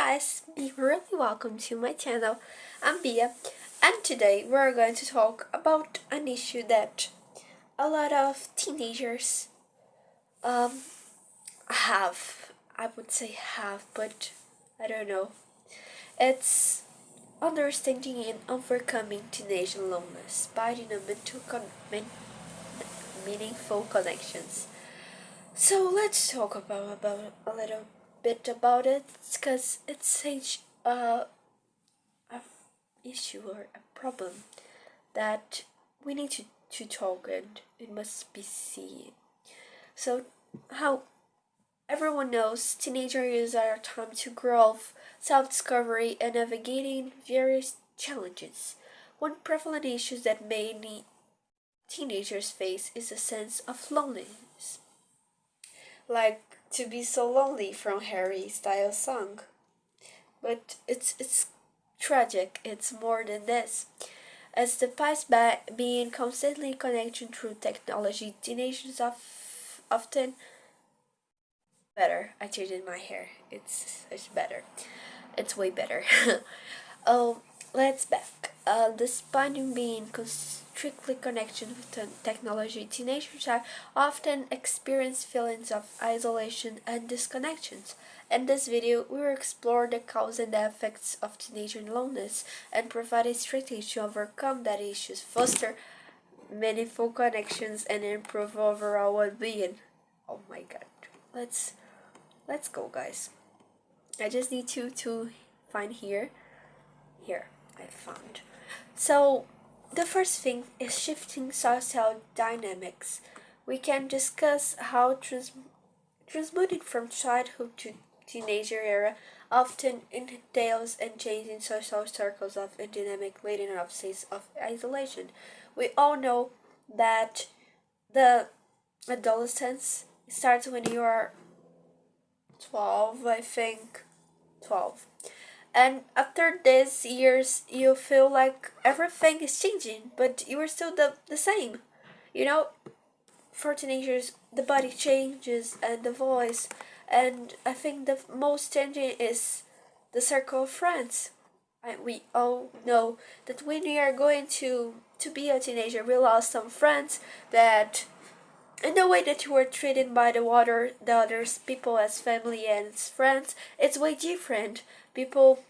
guys, be really welcome to my channel. I'm Bia, and today we're going to talk about an issue that a lot of teenagers um have. I would say have, but I don't know. It's understanding and overcoming teenage loneliness by meaningful connections. So let's talk about a little bit about it, because it's such a issue or a problem that we need to talk, and it must be seen. So how everyone knows teenager years are a time to growth, self-discovery, and navigating various challenges. One prevalent issue that many teenagers face is a sense of loneliness, like "To Be So Lonely" from Harry Styles' song. But it's tragic. It's more than this. As the past being constantly connected through technology, teenagers often better. I changed my hair. It's better. It's way better. Oh, let's back. Despite being strictly connected with technology, teenagers are often experience feelings of isolation and disconnections. In this video, we will explore the cause and the effects of teenager loneliness and provide a strategy to overcome that issues, foster meaningful connections, and improve overall well-being. Oh my god. Let's go, guys. I just need to find here. Here, I found. So, the first thing is shifting social dynamics. We can discuss how transmuting from childhood to teenager era often entails and changing social circles of a dynamic leading up states of isolation. We all know that the adolescence starts when you are 12, I think. 12. And after these years, you feel like everything is changing, but you are still the same. You know, for teenagers, the body changes and the voice. And I think the most changing is the circle of friends. We all know that when we are going to be a teenager, we lost some friends that, in the way that you were treated by the others people as family and as friends, it's way different. People,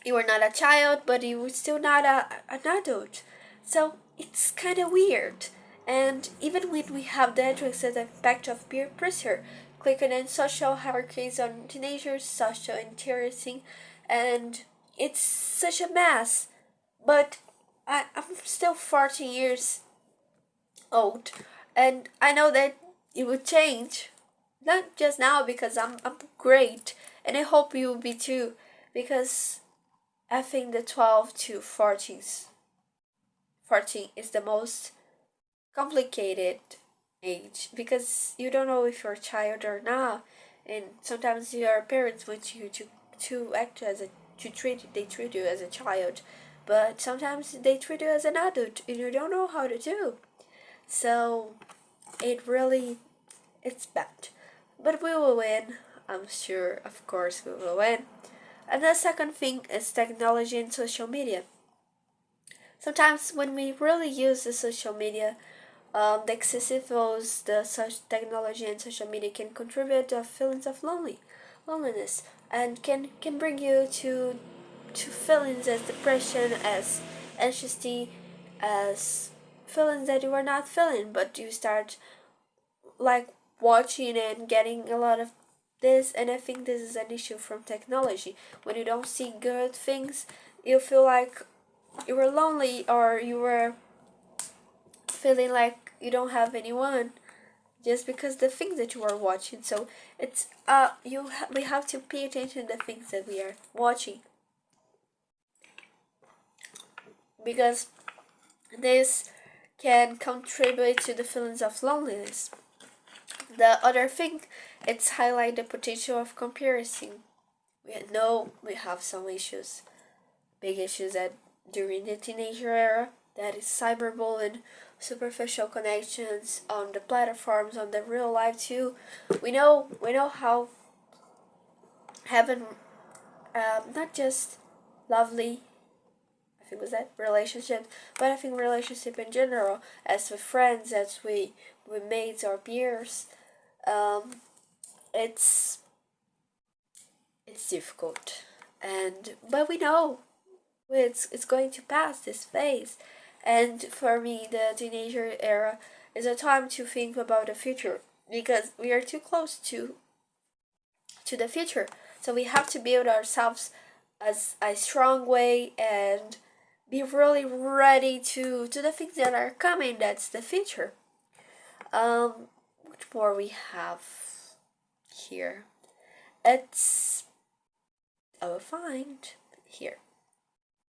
you were not a child, but you were still not an adult. So it's kind of weird. And even when we have the addresses impact of peer pressure, clicking on social hierarchies on teenagers, social interesting, and it's such a mess. But I'm still 14 years old, and I know that it will change. Not just now, because I'm great, and I hope you will be too, because I think the 12 to 14 is the most complicated age, because you don't know if you're a child or not, and sometimes your parents want you to act as a they treat you as a child, but sometimes they treat you as an adult and you don't know how to do. So it's bad. But we will win. I'm sure, of course, we will win. And the second thing is technology and social media. Sometimes when we really use the social media, the excessive use the such technology and social media can contribute to feelings of loneliness, and can bring you to feelings as depression, as anxiety, as feelings that you are not feeling, but you start like watching and getting a lot of this. And I think this is an issue from technology. When you don't see good things, you feel like you were lonely, or you were feeling like you don't have anyone, just because the things that you are watching. So it's we have to pay attention to the things that we are watching, because this can contribute to the feelings of loneliness. The other thing, it's highlight the potential of comparison. We know we have some issues, big issues, that during the teenager era, that is cyberbullying, superficial connections on the platforms, on the real life too. We know how having not just lovely, I think was that relationship, but I think relationship in general, as with friends, as with mates or peers, um, it's it's difficult, and but we know it's going to pass this phase, and for me, the teenager era is a time to think about the future because we are too close to the future, so we have to build ourselves as a strong way and be really ready to the things that are coming. That's the future. What more we have here? It's I will find here.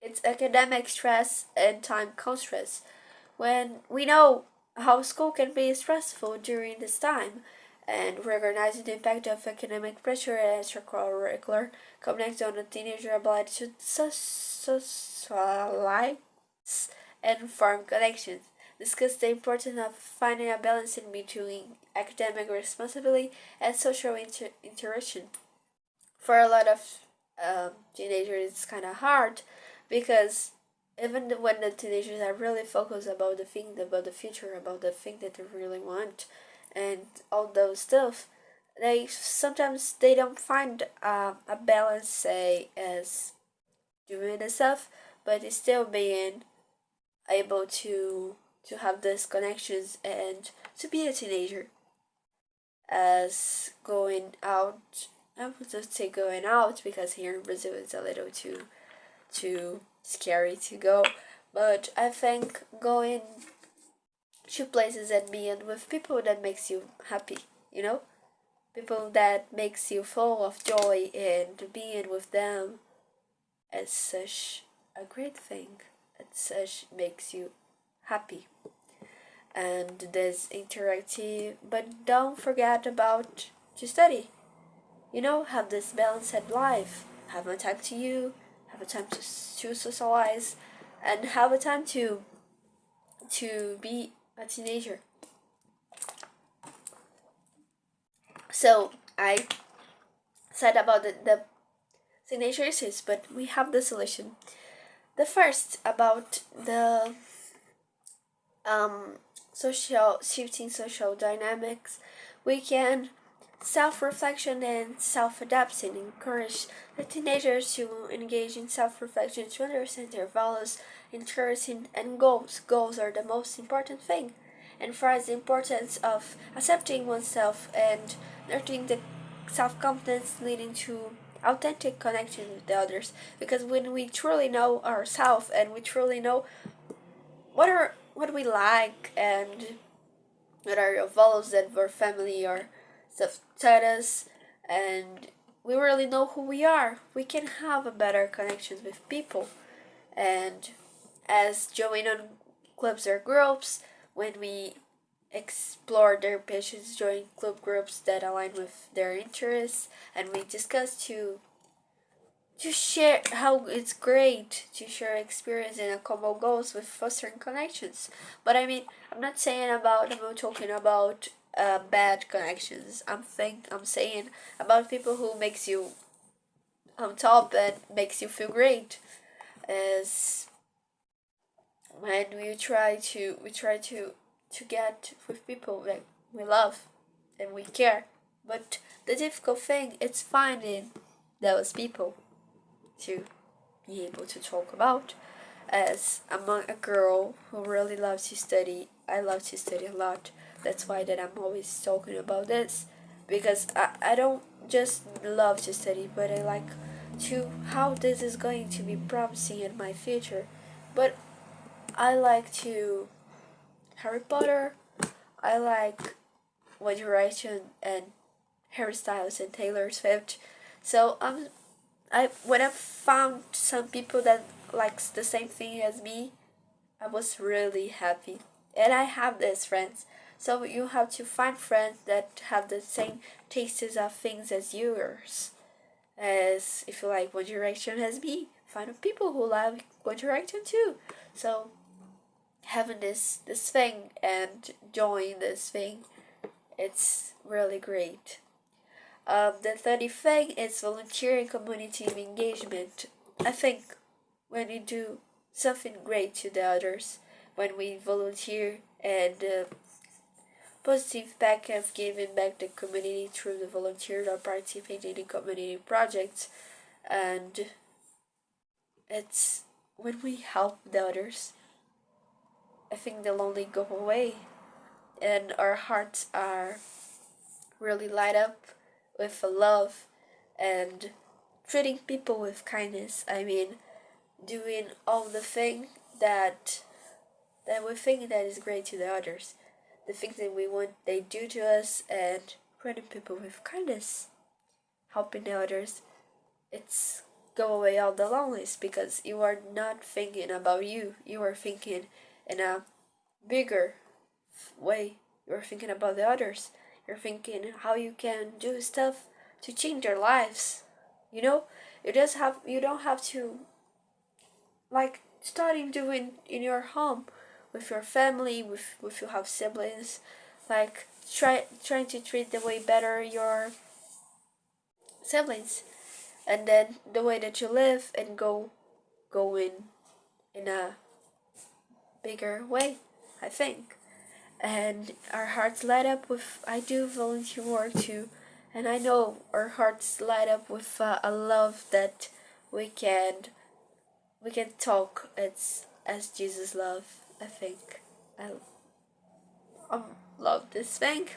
It's academic stress and time constraints. When we know how school can be stressful during this time, and recognizing the impact of academic pressure and extracurricular connects on a teenager ability to socialize and form connections. Discuss the importance of finding a balance in between academic responsibility and social interaction. For a lot of teenagers, it's kind of hard because even when the teenagers are really focused about the thing, about the future, about the thing that they really want, and all those stuff, they sometimes they don't find a balance, say, as doing the stuff, but it's still being able to have these connections and to be a teenager as going out. I would just say going out because here in Brazil it's a little too scary to go, but I think going to places and being with people that makes you happy, you know, people that makes you full of joy, and being with them is such a great thing. It such makes you happy, and this interactive. But don't forget about to study. You know, have this balanced life. Have a time to you. Have a time to socialize, and have a time to be a teenager. So I said about the teenager issues, but we have the solution. The first about the social shifting social dynamics, we can self-reflection and self-adaptation encourage the teenagers to engage in self-reflection to understand their values, interests, and goals. Goals are the most important thing, and for us the importance of accepting oneself and nurturing the self-confidence leading to authentic connection with the others, because when we truly know ourselves and we truly know what we like and what are your values that our family or stuff taught us, and we really know who we are, we can have a better connections with people. And as joining on clubs or groups, when we explore their passions, join club groups that align with their interests, and we discuss to share how it's great to share experience and a common goals with fostering connections. But I mean, I'm not talking about bad connections. I'm saying about people who makes you on top and makes you feel great. As when we try to get with people that we love and we care. But the difficult thing is finding those people to be able to talk about. As among a girl who really loves to study, I love to study a lot. That's why that I'm always talking about this, because I don't just love to study, but I like to how this is going to be promising in my future. But I like to Harry Potter. I like One Direction and Harry Styles and Taylor Swift. So I when I found some people that likes the same thing as me, I was really happy. And I have these friends. So you have to find friends that have the same tastes of things as yours. As if you like One Direction as me, find people who like One Direction too. So having this thing and join this thing, it's really great. The third thing is volunteering community engagement. I think when we do something great to the others, when we volunteer and positive back of giving back the community through the volunteer or participating in community projects, and it's when we help the others, I think they'll only go away and our hearts are really light up with love and treating people with kindness. I mean, doing all the thing that we think that is great to the others, the things that we want they do to us, and treating people with kindness, helping the others. It's go away all the loneliness because you are not thinking about you. You are thinking in a bigger way. You're thinking about the others. You're thinking how you can do stuff to change their lives. You know, you don't have to like starting doing in your home with your family, with you have siblings, like trying to treat the way better your siblings, and then the way that you live and go in a bigger way, I think. And our hearts light up with I do volunteer work too, and I know our hearts light up with a love that we can we can talk as Jesus love. I think I love this thing.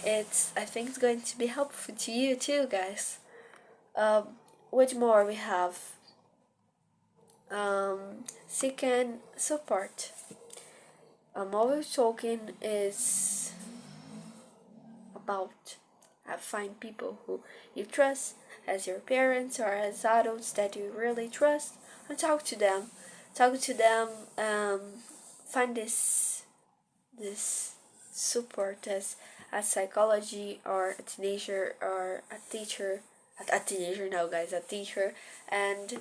I think it's going to be helpful to you too, guys. What more we have? Seeking support. What we're talking is about find people who you trust as your parents or as adults that you really trust, and talk to them. Talk to them. Find this support as a psychology or a teenager or a teacher. A teenager now, guys, a teacher, and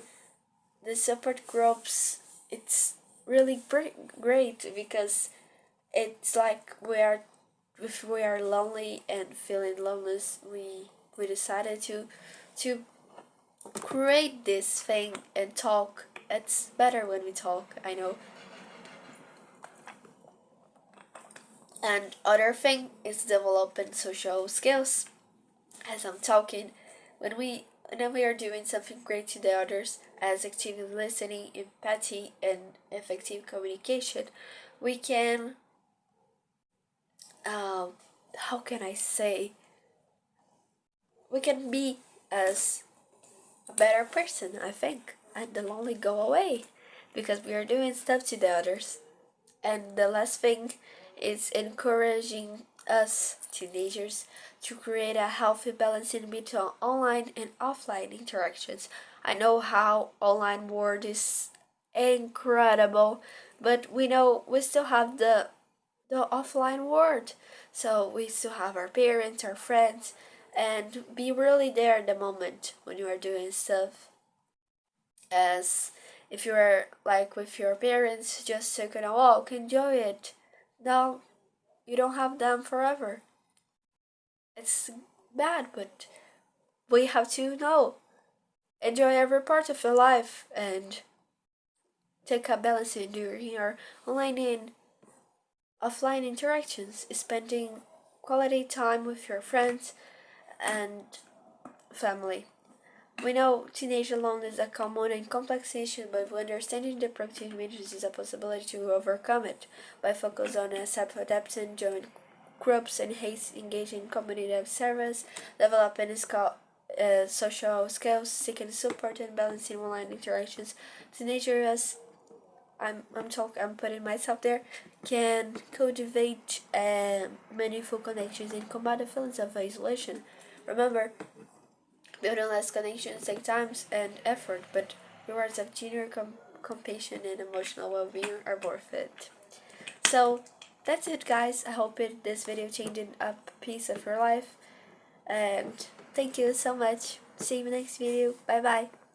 the support groups. It's really great because it's like if we are lonely and feeling loneliness, we decided to create this thing and talk. It's better when we talk, I know. And other thing is developing social skills. As I'm talking, when we are doing something great to the others, as active listening, empathy, and effective communication, we can how can I say, we can be as a better person, I think, and they'll only go away because we are doing stuff to the others. And the last thing is encouraging us teenagers to create a healthy balance in between online and offline interactions. I know how online world is incredible, but we know we still have the offline world. So we still have our parents, our friends, and be really there in the moment when you are doing stuff. As if you are like with your parents, just taking a walk, enjoy it. No, you don't have them forever. It's bad, but we have to know. Enjoy every part of your life and take a balance during your online and offline interactions, spending quality time with your friends and family. We know teenage loneliness is a common and complex issue, but understanding the proactive measures is a possibility to overcome it by focus on self-adaptation, join groups, and engage in community service, developing social skills, seeking support, and balancing online interactions. Teenagers, I'm putting myself there, can cultivate meaningful connections and combat the feelings of isolation. Remember, building less connections take time and effort, but rewards of genuine compassion and emotional well-being are worth it. So that's it, guys. I hope this video changed a piece of your life, and thank you so much. See you in the next video. Bye bye.